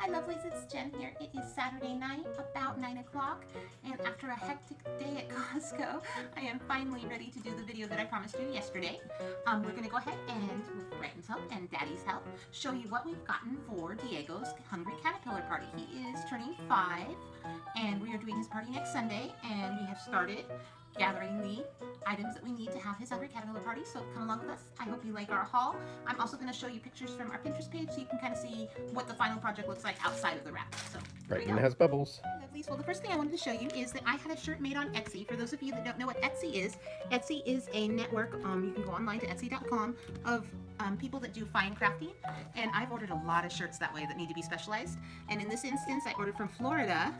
Hi lovelies, it's Jen here. It is Saturday night, about 9 o'clock, and after a hectic day at Costco, I am finally ready to do the video that I promised you yesterday. We're going to go ahead and, with Brighton's help and Daddy's help, show you what we've gotten for Diego's Hungry Caterpillar party. He is turning 5, and we are doing his party next Sunday, and we have started gathering the items that we need to have his Hungry Caterpillar party, so come along with us. I hope you like our haul. I'm also going to show you pictures from our Pinterest page so you can kind of see what the final project looks like outside of the wrap. So Brighton has bubbles. Lovelies. Well, the first thing I wanted to show you is that I had a shirt made on Etsy. For those of you that don't know what Etsy is a network, you can go online to Etsy.com, of people that do fine crafting, and I've ordered a lot of shirts that way that need to be specialized, and in this instance I ordered from Florida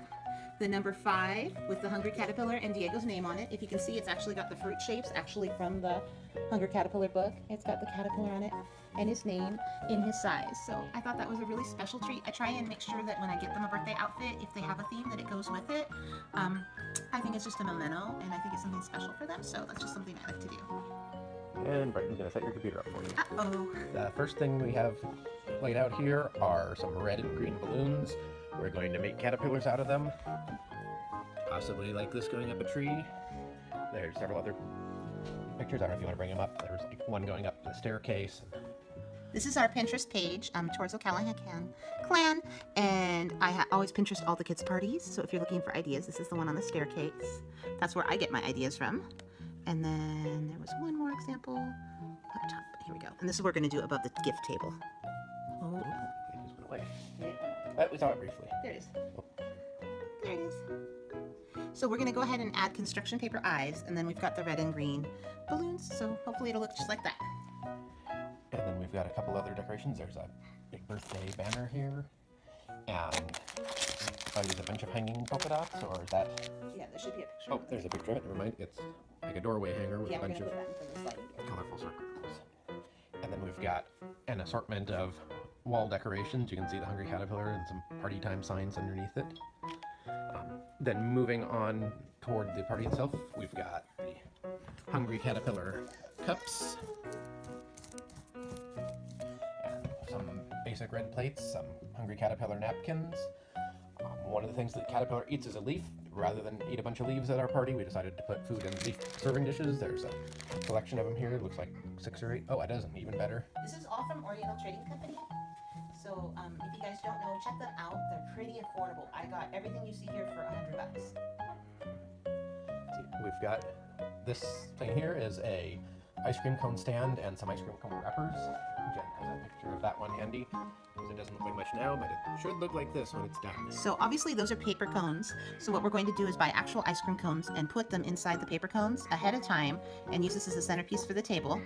the number 5 with the Hungry Caterpillar and Diego's name on it. If you can see, it's actually got the fruit shapes actually from the Hungry Caterpillar book. It's got the caterpillar on it and his name in his size. So I thought that was a really special treat. I try and make sure that when I get them a birthday outfit, if they have a theme, that it goes with it. I think it's just a memento, and I think it's something special for them, so that's just something I like to do. And Brighton's going to set your computer up for you. Uh-oh. The first thing we have laid out here are some red and green balloons. We're going to make caterpillars out of them. Possibly like this going up a tree. There's several other pictures. I don't know if you want to bring them up. There's one going up the staircase. This is our Pinterest page, towards O'Callahan Clan, and I always Pinterest all the kids' parties, so if you're looking for ideas, this is the one on the staircase. That's where I get my ideas from. And then there was one more example up top. Here we go. And this is what we're going to do above the gift table. Oh, It just went away. We saw it briefly. there it is. There it is. So we're going to go ahead and add construction paper eyes, and then we've got the red and green balloons, so hopefully it'll look just like that. And then we've got a couple other decorations. There's a big birthday banner here. And there's a bunch of hanging polka dots, or is that... Yeah, there should be a picture. Oh, there's a picture of it. Never mind. It's like a doorway hanger with Yeah, a we're bunch going to of put that in front of the sliding door. colorful circles. And then we've got an assortment of wall decorations. You can see the Hungry Caterpillar and some party time signs underneath it. Then moving on toward the party itself, we've got the Hungry Caterpillar cups. And some basic red plates, some Hungry Caterpillar napkins. One of the things that Caterpillar eats is a leaf. Rather than eat a bunch of leaves at our party, we decided to put food in leaf serving dishes. There's a collection of them here. It looks like 6 or 8. Oh, it doesn't. Even better. This is all from Oriental Trading Company. So if you guys don't know, check them out. They're pretty affordable. I got everything you see here for $100. We've got this thing here is a ice cream cone stand and some ice cream cone wrappers. Jen has a picture of that one handy, because it doesn't look like much now, but it should look like this when it's done. So obviously those are paper cones. So what we're going to do is buy actual ice cream cones and put them inside the paper cones ahead of time and use this as a centerpiece for the table.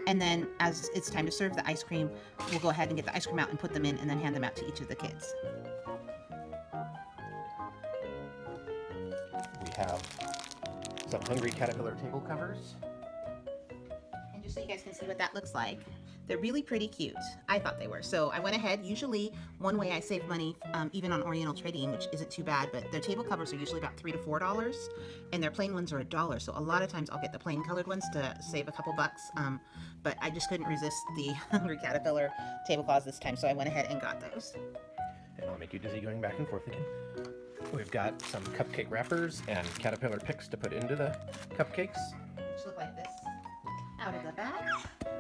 And then as it's time to serve the ice cream, we'll go ahead and get the ice cream out and put them in and then hand them out to each of the kids. We have some Hungry Caterpillar table covers. And just so you guys can see what that looks like, they're really pretty cute. I thought they were. So I went ahead. Usually one way I save money, even on Oriental Trading, which isn't too bad, but their table covers are usually about $3 to $4, and their plain ones are $1. So a lot of times I'll get the plain colored ones to save a couple bucks. But I just couldn't resist the Hungry Caterpillar tablecloths this time, so I went ahead and got those. And I'll make you dizzy going back and forth again. We've got some cupcake wrappers and Caterpillar picks to put into the cupcakes. Which look like this. Out of the bag.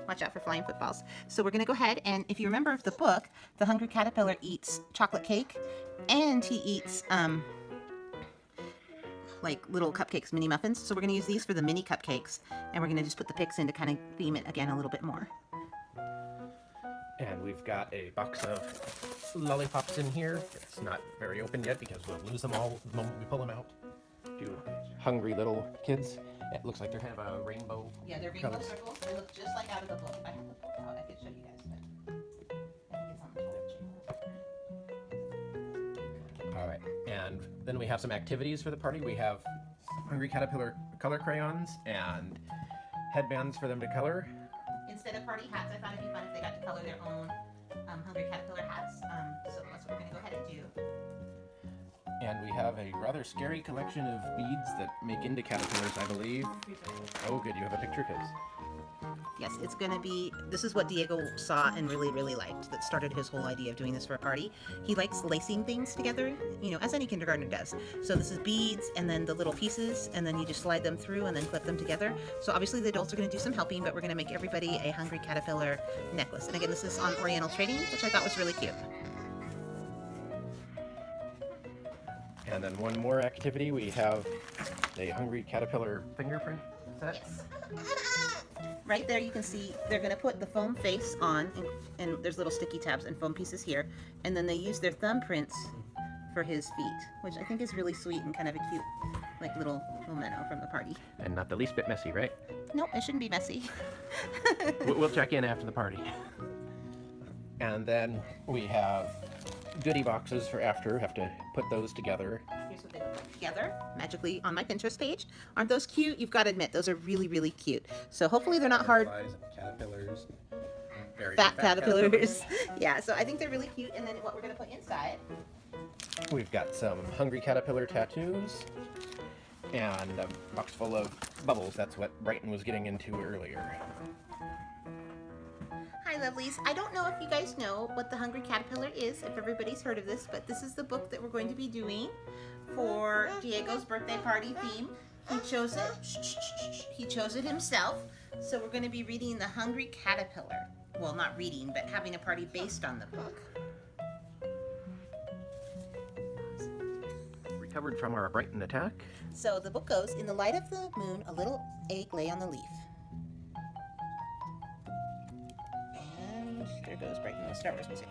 Watch out for flying footballs. So we're going to go ahead, and if you remember the book, the Hungry Caterpillar eats chocolate cake, and he eats like little cupcakes, mini muffins. So we're going to use these for the mini cupcakes, and we're going to just put the picks in to kind of theme it again a little bit more. And we've got a box of lollipops in here. It's not very open yet because we'll lose them all the moment we pull them out. To hungry little kids. It looks like they're kind of a rainbow. Yeah, they're rainbow colors. circles. They look just like out of the book. If I have the book out, I could show you guys, but I think it's on the toilet. All right, and then we have some activities for the party. We have Hungry Caterpillar color crayons and headbands for them to color. Instead of party hats, I thought it'd be fun if they got to color their own Hungry Caterpillar hats. So that's what we're going to go ahead and do. And we have a rather scary collection of beads that make into caterpillars, I believe. Oh, good, you have a picture, kids. Yes, it's gonna be, this is what Diego saw and really, really liked that started his whole idea of doing this for a party. He likes lacing things together, you know, as any kindergartner does. So this is beads and then the little pieces, and then you just slide them through and then clip them together. So obviously the adults are gonna do some helping, but we're gonna make everybody a Hungry Caterpillar necklace. And again, this is on Oriental Trading, which I thought was really cute. And then one more activity, we have a Hungry Caterpillar fingerprint set. Yes. Right there you can see they're going to put the foam face on, and there's little sticky tabs and foam pieces here, and then they use their thumbprints for his feet, which I think is really sweet and kind of a cute like little memento from the party. And not the least bit messy, right? No, it shouldn't be messy. We'll check in after the party. And then we have goodie boxes for after. Have to put those together. Here's what they look like together, magically on my Pinterest page. Aren't those cute? You've got to admit, those are really, really cute. So hopefully they're not hard. Caterpillars. Very Fat caterpillars. Yeah, so I think they're really cute. And then what we're going to put inside. We've got some Hungry Caterpillar tattoos and a box full of bubbles. That's what Brighton was getting into earlier. Hi lovelies, I don't know if you guys know what the Hungry Caterpillar is, if everybody's heard of this, but this is the book that we're going to be doing for Diego's birthday party theme. He chose it, he chose it himself, so we're going to be reading the Hungry Caterpillar. Well, not reading, but having a party based on the book. Recovered from our Brighton attack. So the book goes, in the light of the moon, a little egg lay on the leaf. And there goes Brighton with Star Wars music.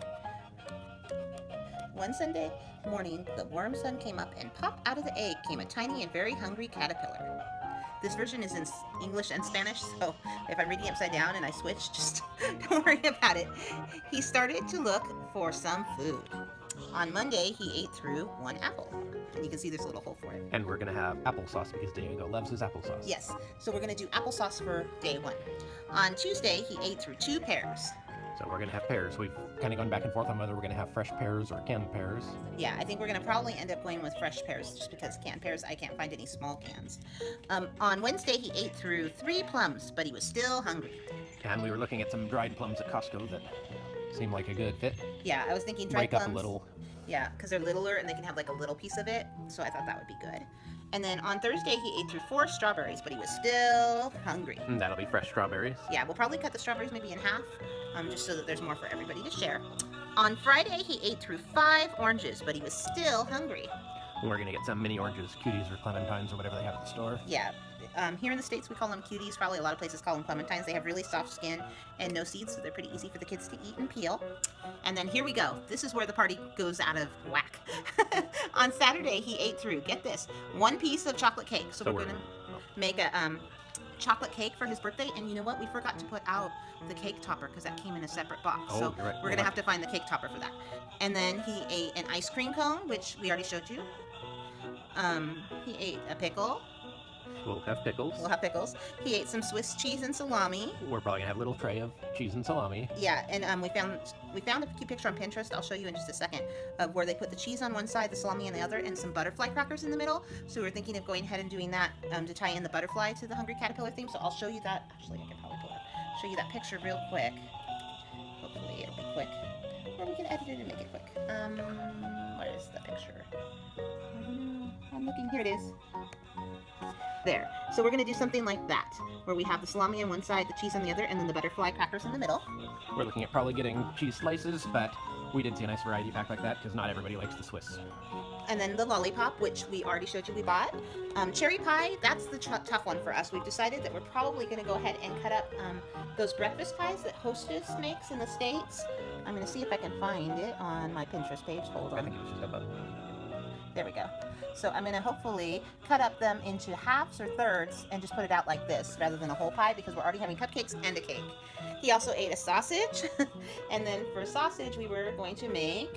One Sunday morning, the warm sun came up, and pop out of the egg came a tiny and very hungry caterpillar. This version is in English and Spanish, so if I'm reading upside down and I switch, just don't worry about it. He started to look for some food. On Monday, he ate through one apple. And you can see there's a little hole for it. And we're going to have applesauce because Diego loves his applesauce. Yes, so we're going to do applesauce for day one. On Tuesday, he ate through 2 pears. So we're going to have pears. We've kind of gone back and forth on whether we're going to have fresh pears or canned pears. Yeah, I think we're going to probably end up going with fresh pears just because canned pears, I can't find any small cans. On Wednesday, he ate through 3 plums, but he was still hungry. And we were looking at some dried plums at Costco that seemed like a good fit. Yeah, I was thinking dried Break plums. up a little. Yeah, because they're littler and they can have like a little piece of it, so I thought that would be good. And then on Thursday, he ate through 4 strawberries, but he was still hungry. And that'll be fresh strawberries. Yeah, we'll probably cut the strawberries maybe in half, just so that there's more for everybody to share. On Friday, he ate through 5 oranges, but he was still hungry. We're going to get some mini oranges, cuties or clementines or whatever they have at the store. Yeah. Here in the States, we call them cuties. Probably a lot of places call them clementines. They have really soft skin and no seeds, so they're pretty easy for the kids to eat and peel. And then here we go. This is where the party goes out of whack. On Saturday, he ate through, get this, 1 piece of chocolate cake. So we're going to make a chocolate cake for his birthday. And you know what? We forgot to put out the cake topper because that came in a separate box. Oh, so you're right. we're going to have to find the cake topper for that. And then he ate an ice cream cone, which we already showed you. He ate a pickle. We'll have pickles. We'll have pickles. He ate some Swiss cheese and salami. We're probably gonna have a little tray of cheese and salami. Yeah, and we found a cute picture on Pinterest. I'll show you in just a second of where they put the cheese on one side, the salami on the other, and some butterfly crackers in the middle. So we're thinking of going ahead and doing that to tie in the butterfly to the Hungry Caterpillar theme. So I'll show you that. Actually, I can probably show you that picture real quick. Hopefully it'll be quick, or we can edit it and make it quick. Where is the picture? I'm looking. Here it is. There. So we're going to do something like that, where we have the salami on one side, the cheese on the other, and then the butterfly crackers in the middle. We're looking at probably getting cheese slices, but we did see a nice variety pack like that because not everybody likes the Swiss. And then the lollipop, which we already showed you we bought. Cherry pie, that's the tough one for us. We've decided that we're probably going to go ahead and cut up those breakfast pies that Hostess makes in the States. I'm going to see if I can find it on my Pinterest page. Hold on. I think it was just about. There we go. So I'm going to hopefully cut up them into halves or thirds and just put it out like this rather than a whole pie because we're already having cupcakes and a cake. He also ate a sausage. And then for sausage, we were going to make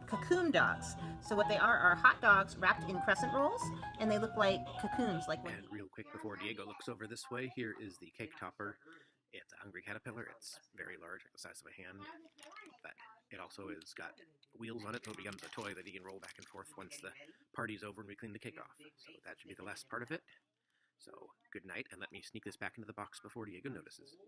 cocoon dogs. So what they are hot dogs wrapped in crescent rolls, and they look like cocoons. Like when And real quick before Diego looks over this way, here is the cake topper. It's a Hungry Caterpillar. It's very large, like the size of a hand, but it also has got wheels on it, so it becomes a toy that he can roll back and forth once the party's over and we clean the cake off. So that should be the last part of it. So, good night, and let me sneak this back into the box before Diego notices.